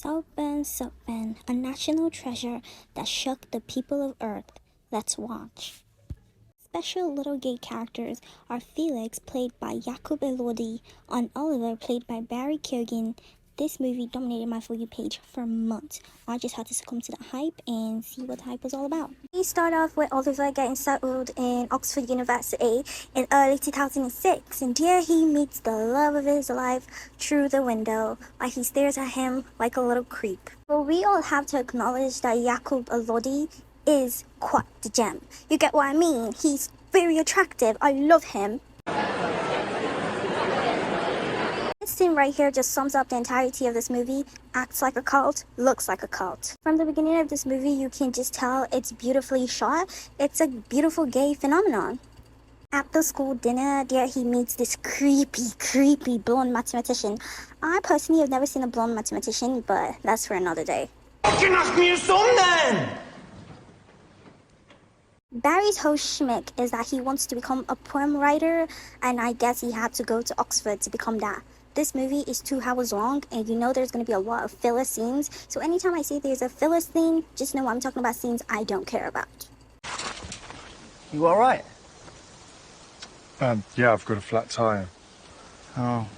Saltburn, Saltburn, a national treasure that shook the people of Earth. Let's watch. Special little gay characters are Felix, played by Jakub Elordi, and Oliver, played by Barry Keoghan. This movie dominated my For You page for months. I just had to succumb to the hype and see what the hype was all about. We start off with Oliver getting settled in Oxford University in early 2006, and here he meets the love of his life through the window, while he stares at him like a little creep. But we all have to acknowledge that Jakub Elordi is quite the gem. You get what I mean? He's very attractive. I love him. This scene right here just sums up the entirety of this movie. Acts like a cult, looks like a cult. From the beginning of this movie, you can just tell it's beautifully shot. It's a beautiful gay phenomenon. At the school dinner, there he meets this creepy blonde mathematician. I personally have never seen a blonde mathematician, but that's for another day. Fucking ask me some then! Barry's whole schmick is that he wants to become a poem writer, and I guess he had to go to Oxford to become that. This movie is 2 hours long, and you know there's going to be a lot of filler scenes, so anytime I say there's a filler scene, just know I'm talking about scenes I don't care about. You alright? Yeah, I've got a flat tire. Oh,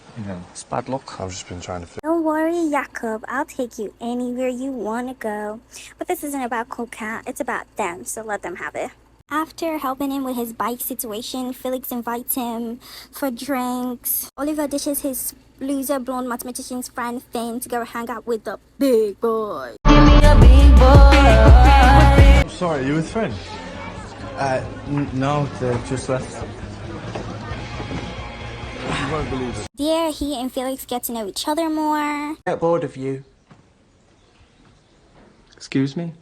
it's bad luck. I've just been trying to Don't worry, Jakub, I'll take you anywhere you want to go. But this isn't about Cool Cat, it's about them, so let them have it. After helping him with his bike situation, Felix invites him for drinks. Oliver dishes his loser blonde mathematician's friend Finn to go hang out with the big boy. Give me a big boy. I'm sorry, are you with Finn? No, they just left. You won't believe it. There, he and Felix get to know each other more. Get bored of you. Excuse me?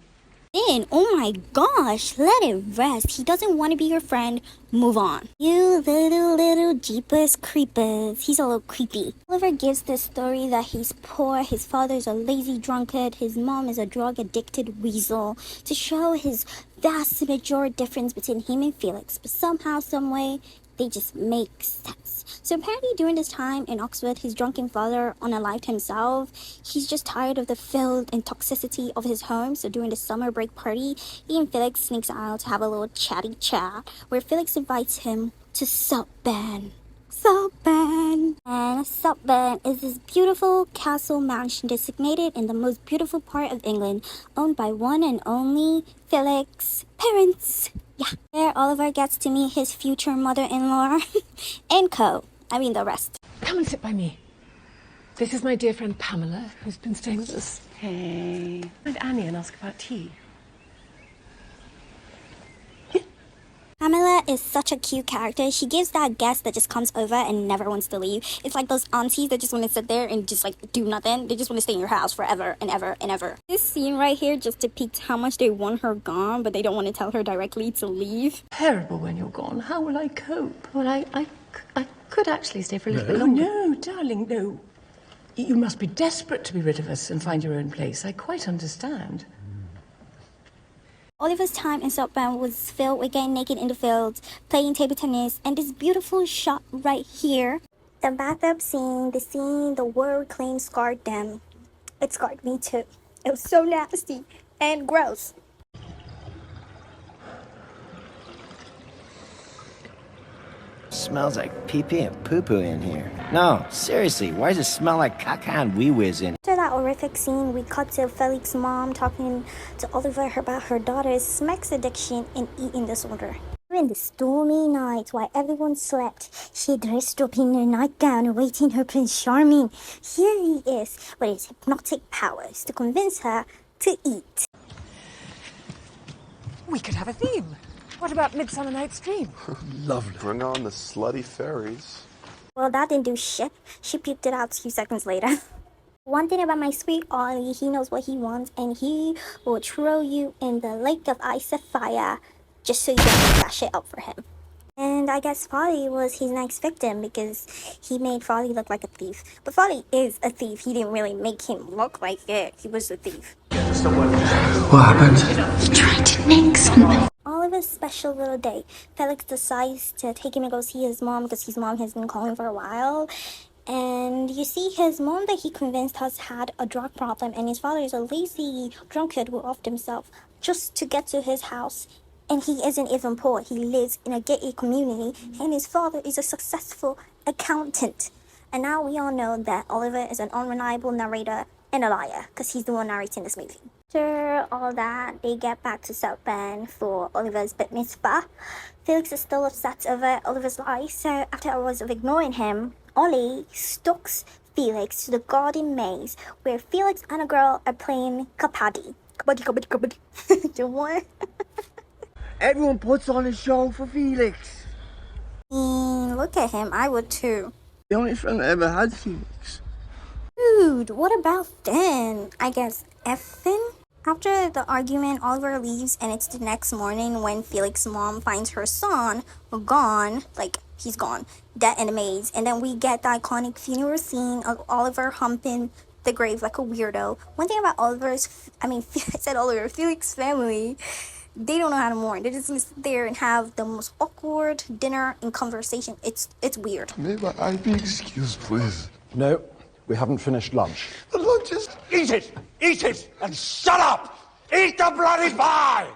Finn, oh my gosh, let it rest. He doesn't want to be your friend. Move on. You little jeepers creepers. He's a little creepy. Oliver gives this story that he's poor, his father's a lazy drunkard, his mom is a drug-addicted weasel, to show his vast major difference between him and Felix. But somehow, someway, they just make sense. So apparently during this time in Oxford, his drunken father unalived himself. He's just tired of the filth and toxicity of his home. So during the summer break party, he and Felix sneaks out to have a little chatty chat, where Felix invites him to Saltburn. Saltburn. And Saltburn is this beautiful castle mansion designated in the most beautiful part of England, owned by one and only Felix's parents. Yeah, there Oliver gets to meet his future mother-in-law and the rest. Come and sit by me. This is my dear friend Pamela, who's been staying with us. Hey. And Annie and ask about tea. Pamela is such a cute character. She gives that guest that just comes over and never wants to leave. It's like those aunties that just want to sit there and just like do nothing. They just want to stay in your house forever and ever and ever. This scene right here just depicts how much they want her gone, but they don't want to tell her directly to leave. Terrible when you're gone. How will I cope? Well, I could actually stay for a little bit No. longer. No, darling, no. You must be desperate to be rid of us and find your own place. I quite understand. Oliver's time in Saltburn was filled with getting naked in the fields, playing table tennis, and this beautiful shot right here. The bathtub scene, the word claim scarred them. It scarred me too. It was so nasty and gross. Smells like pee-pee and poo-poo in here. No, seriously, why does it smell like caca and wee-whiz in? After that horrific scene, we cut to Felix's mom talking to Oliver about her daughter's sex addiction and eating disorder. During the stormy night, while everyone slept, she dressed up in her nightgown awaiting her Prince Charming. Here he is with his hypnotic powers to convince her to eat. We could have a theme. What about Midsummer Night's Dream? Lovely. Bring on the slutty fairies. Well, that didn't do shit. She puked it out a few seconds later. One thing about my sweet Ollie, he knows what he wants, and he will throw you in the lake of ice and fire just so you don't make that shit up for him. And I guess Folly was his next victim because he made Folly look like a thief. But Folly is a thief. He didn't really make him look like it. He was a thief. What happened? He tried to nick something. Oliver's special little day. Felix decides to take him to go see his mom because his mom has been calling for a while. And you see his mom that he convinced has had a drug problem, and his father is a lazy drunkard who offed himself just to get to his house. And he isn't even poor. He lives in a gated community, and his father is a successful accountant. And now we all know that Oliver is an unreliable narrator and a liar, because he's the one narrating this movie. After all that, they get back to Saltburn for Oliver's bat mitzvah. Felix is still upset over Oliver's lies, so after hours of ignoring him, Ollie stalks Felix to the garden maze, where Felix and a girl are playing kabaddi. Kabaddi. The one? Everyone puts on a show for Felix. Look at him, I would too. The only friend I ever had, Felix. Dude, what about then? I guess Effin? After the argument, Oliver leaves, and it's the next morning when Felix's mom finds her son gone, like he's gone, dead in a maze. And then we get the iconic funeral scene of Oliver humping the grave like a weirdo. One thing about Felix's family, they don't know how to mourn. They just sit there and have the most awkward dinner and conversation. It's weird. May I be excused, please? No, we haven't finished lunch. The lunch is... Eat it, and shut up! Eat the bloody pie!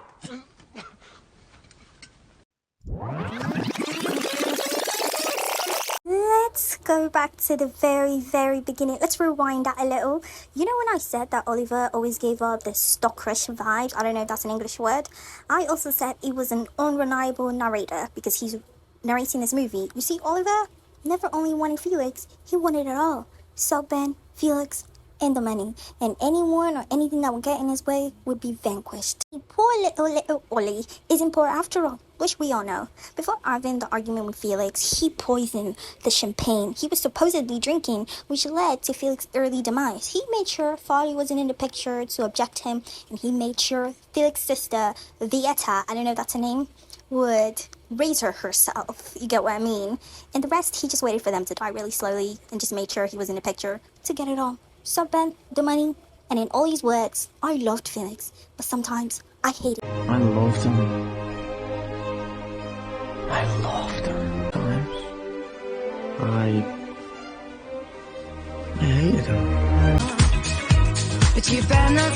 Let's go back to the very, very beginning. Let's rewind that a little. You know when I said that Oliver always gave up the stalkerish vibes? I don't know if that's an English word. I also said he was an unreliable narrator because he's narrating this movie. You see, Oliver never only wanted Felix, he wanted it all. Saltburn, Felix, and the money. And anyone or anything that would get in his way would be vanquished. Poor little Ollie isn't poor after all, which we all know. Before having the argument with Felix, he poisoned the champagne he was supposedly drinking, which led to Felix's early demise. He made sure Folly wasn't in the picture to object him, and he made sure Felix's sister, Vieta, I don't know if that's her name, would raise her herself. You get what I mean? And the rest, he just waited for them to die really slowly and just made sure he was in the picture to get it all. Saltburn, the money, and in all these words, I loved Felix, but sometimes I hated him. I loved him. I loved him. Times. I hated him. But you better not